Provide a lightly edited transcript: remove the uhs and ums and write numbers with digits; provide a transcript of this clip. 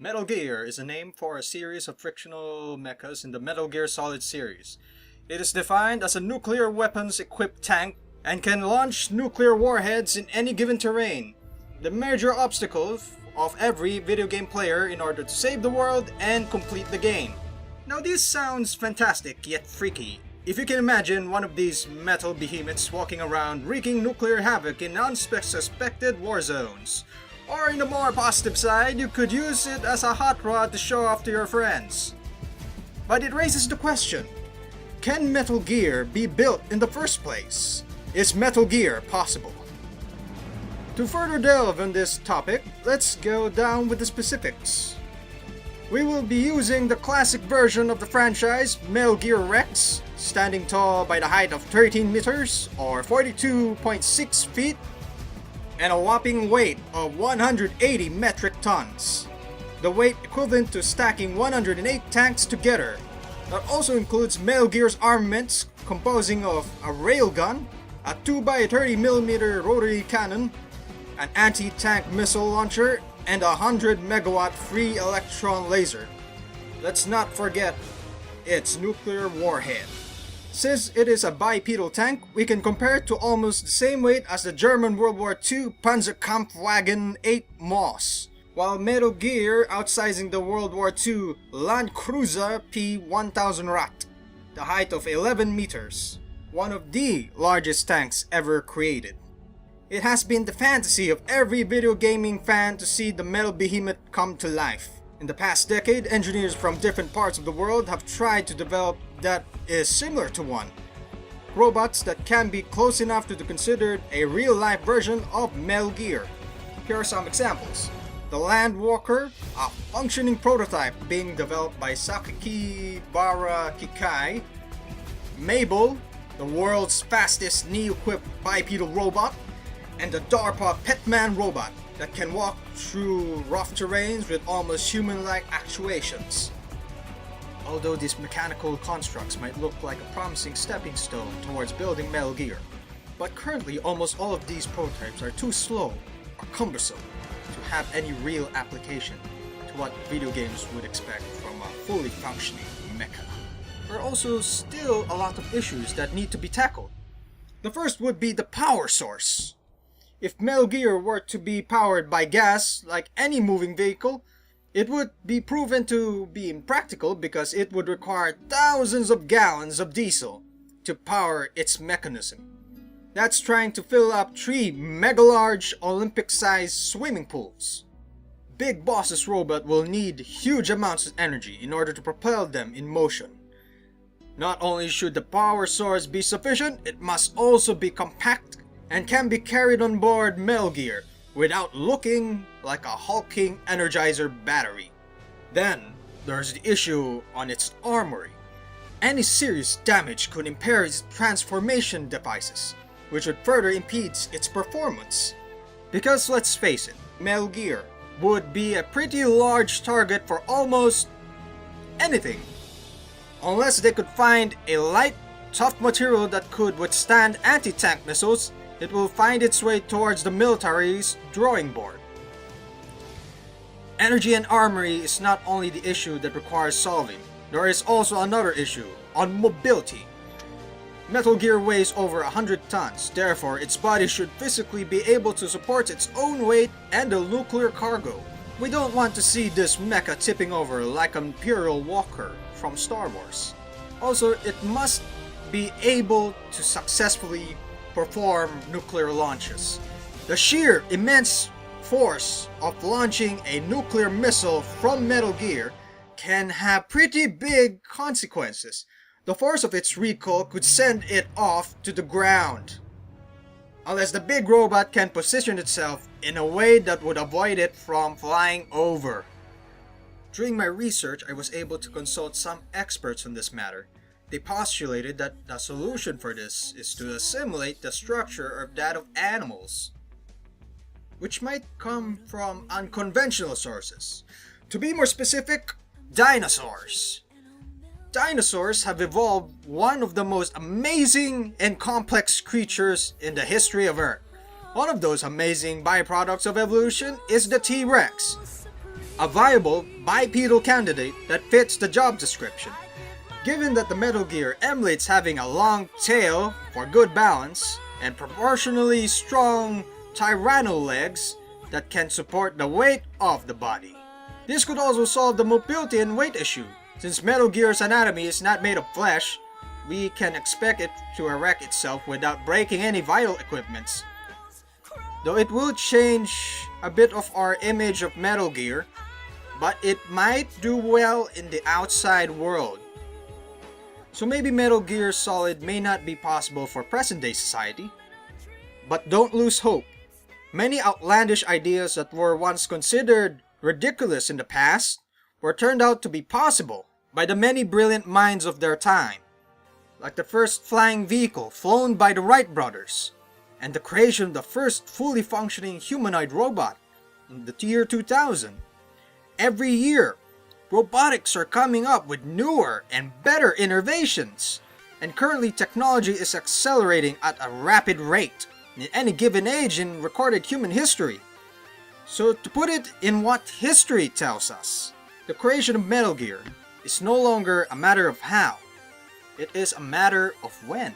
Metal Gear is a name for a series of frictional mechas in the Metal Gear Solid series. It is defined as a nuclear weapons-equipped tank and can launch nuclear warheads in any given terrain. The major obstacle of every video game player in order to save the world and complete the game. Now this sounds fantastic yet freaky. If you can imagine one of these metal behemoths walking around wreaking nuclear havoc in unsuspected war zones. Or in the more positive side, you could use it as a hot rod to show off to your friends. But it raises the question, can Metal Gear be built in the first place? Is Metal Gear possible? To further delve on this topic, let's go down with the specifics. We will be using the classic version of the franchise, Metal Gear Rex, standing tall by the height of 13 meters or 42.6 feet, and a whopping weight of 180 metric tons. The weight equivalent to stacking 108 tanks together. That also includes Metal Gear's armaments composing of a railgun, a 2x30mm rotary cannon, an anti-tank missile launcher, and a 100 megawatt free electron laser. Let's not forget its nuclear warhead. Since it is a bipedal tank, we can compare it to almost the same weight as the German World War II Panzerkampfwagen 8 Moss, while Metal Gear outsizing the World War II Landcruiser P1000 Rat, the height of 11 meters, one of the largest tanks ever created. It has been the fantasy of every video gaming fan to see the metal behemoth come to life. In the past decade, engineers from different parts of the world have tried to develop that is similar to one. Robots that can be close enough to be considered a real-life version of Metal Gear. Here are some examples. The Landwalker, a functioning prototype being developed by Sakakibara Kikai. Mabel, the world's fastest knee-equipped bipedal robot. And the DARPA Petman robot that can walk through rough terrains with almost human-like actuations. Although these mechanical constructs might look like a promising stepping stone towards building Metal Gear, but currently almost all of these prototypes are too slow or cumbersome to have any real application to what video games would expect from a fully functioning mecha. There are also still a lot of issues that need to be tackled. The first would be the power source. If Metal Gear were to be powered by gas, like any moving vehicle, it would be proven to be impractical because it would require thousands of gallons of diesel to power its mechanism. That's trying to fill up 3 mega-large Olympic-sized swimming pools. Big Boss's robot will need huge amounts of energy in order to propel them in motion. Not only should the power source be sufficient, it must also be compact and can be carried on board Metal Gear without looking like a hulking Energizer battery. Then, there's the issue on its armory. Any serious damage could impair its transformation devices, which would further impede its performance. Because let's face it, Metal Gear would be a pretty large target for almost anything. Unless they could find a light, tough material that could withstand anti-tank missiles, it will find its way towards the military's drawing board. Energy and armory is not only the issue that requires solving, there is also another issue on mobility. Metal Gear weighs over 100 tons, therefore its body should physically be able to support its own weight and the nuclear cargo. We don't want to see this mecha tipping over like an Imperial Walker from Star Wars. Also, it must be able to successfully perform nuclear launches. The sheer immense force of launching a nuclear missile from Metal Gear can have pretty big consequences. The force of its recoil could send it off to the ground, unless the big robot can position itself in a way that would avoid it from flying over. During my research, I was able to consult some experts on this matter. They postulated that the solution for this is to assimilate the structure of that of animals, which might come from unconventional sources. To be more specific, dinosaurs. Dinosaurs have evolved one of the most amazing and complex creatures in the history of Earth. One of those amazing byproducts of evolution is the T-Rex. a viable bipedal candidate that fits the job description. Given that the Metal Gear emulates having a long tail for good balance and proportionally strong tyranno legs that can support the weight of the body. This could also solve the mobility and weight issue. Since Metal Gear's anatomy is not made of flesh, we can expect it to erect itself without breaking any vital equipments. Though it will change a bit of our image of Metal Gear, but it might do well in the outside world. So maybe Metal Gear Solid may not be possible for present-day society. But don't lose hope. Many outlandish ideas that were once considered ridiculous in the past were turned out to be possible by the many brilliant minds of their time. Like the first flying vehicle flown by the Wright brothers, and the creation of the first fully functioning humanoid robot in the year 2000. Every year, robotics are coming up with newer and better innovations, and currently technology is accelerating at a rapid rate in any given age in recorded human history. So to put it in what history tells us, the creation of Metal Gear is no longer a matter of how, it is a matter of when.